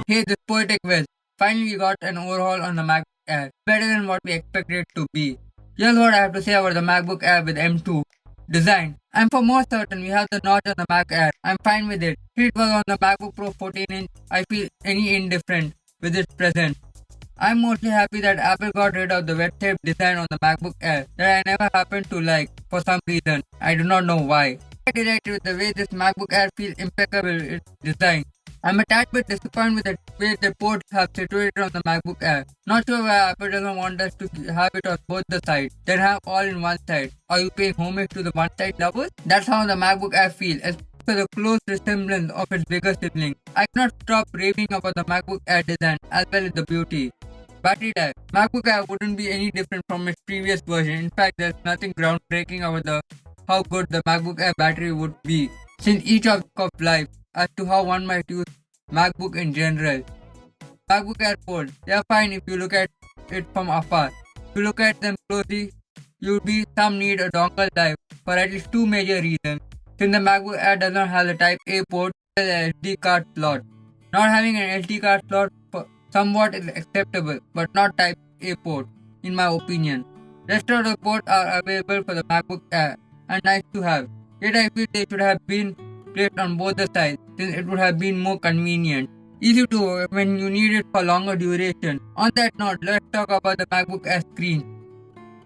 Hey, this PoeticWhiz. Finally, we got an overhaul on the MacBook Air. Better than what we expected it to be. Here's what I have to say about the MacBook Air with M2. Design. I'm for more certain we have the notch on the Mac Air. I'm fine with it. If it was on the MacBook Pro 14-inch, I feel any indifferent with its presence. I'm mostly happy that Apple got rid of the wedge-shaped design on the MacBook Air that I never happened to like for some reason. I do not know why. I'm delighted with the way this MacBook Air feels impeccable in its design. I'm a tad bit disappointed with the way the ports have situated on the MacBook Air. Not sure why Apple doesn't want us to have it on both the sides, then have all in one side. Are you paying homage to the one-side lovers? That's how the MacBook Air feels, especially for the close resemblance of its bigger sibling. I cannot stop raving about the MacBook Air design as well as the beauty. Battery life. MacBook Air wouldn't be any different from its previous version. In fact, there's nothing groundbreaking about how good the MacBook Air battery would be, since each of life as to how one might use MacBook in general. MacBook Air ports, they are fine if you look at it from afar. If you look at them closely, you'll be some need a dongle drive for at least two major reasons. Since the MacBook Air does not have the Type A port, it has an SD card slot. Not having an SD card slot somewhat is acceptable, but not Type A port, in my opinion. Rest of the ports are available for the MacBook Air and nice to have. Yet I feel they should have been placed on both the sides, since it would have been more convenient. Easy to work when you need it for longer duration. On that note, let's talk about the MacBook Air Screen.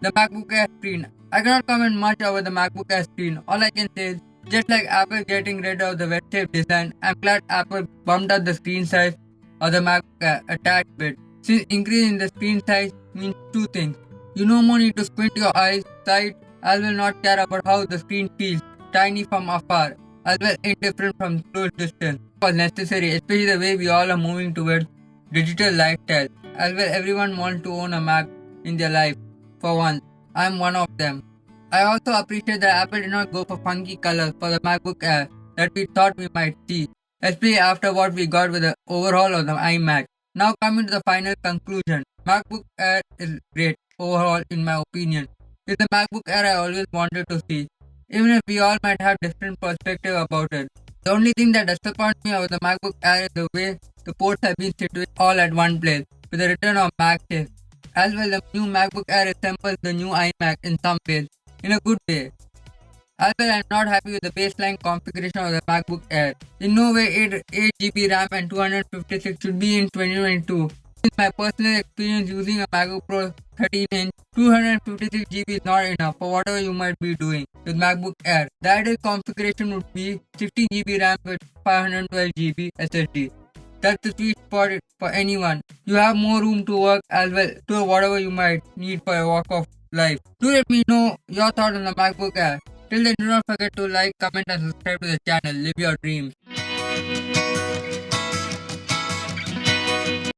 The MacBook Air Screen. I cannot comment much over the MacBook Air Screen. All I can say is, just like Apple getting rid of the wedge-shaped design, I'm glad Apple bumped up the screen size of the MacBook Air a tad bit, since increasing the screen size means two things. You no more need to squint your eyes tight, as well not care about how the screen feels tiny from afar, as well indifferent from close distance. It was necessary, especially the way we all are moving towards digital lifestyle. As well, everyone wants to own a Mac in their life. For once, I'm one of them. I also appreciate that Apple did not go for funky colors for the MacBook Air that we thought we might see, especially after what we got with the overhaul of the iMac. Now coming to the final conclusion, MacBook Air is great overall in my opinion. It's the MacBook Air I always wanted to see, even if we all might have different perspective about it. The only thing that disappoints me about the MacBook Air is the way the ports have been situated all at one place, with the return of MagSafe. As well, the new MacBook Air resembles the new iMac in some ways, in a good way. As well, I'm not happy with the baseline configuration of the MacBook Air. In no way 8GB RAM and 256 should be in 2022. In my personal experience using a MacBook Pro 13-inch, 256GB is not enough for whatever you might be doing with MacBook Air. The ideal configuration would be 16GB RAM with 512GB SSD. That's the sweet spot for anyone. You have more room to work as well to whatever you might need for a walk of life. Do let me know your thoughts on the MacBook Air. Till then, do not forget to like, comment and subscribe to the channel. Live your dreams.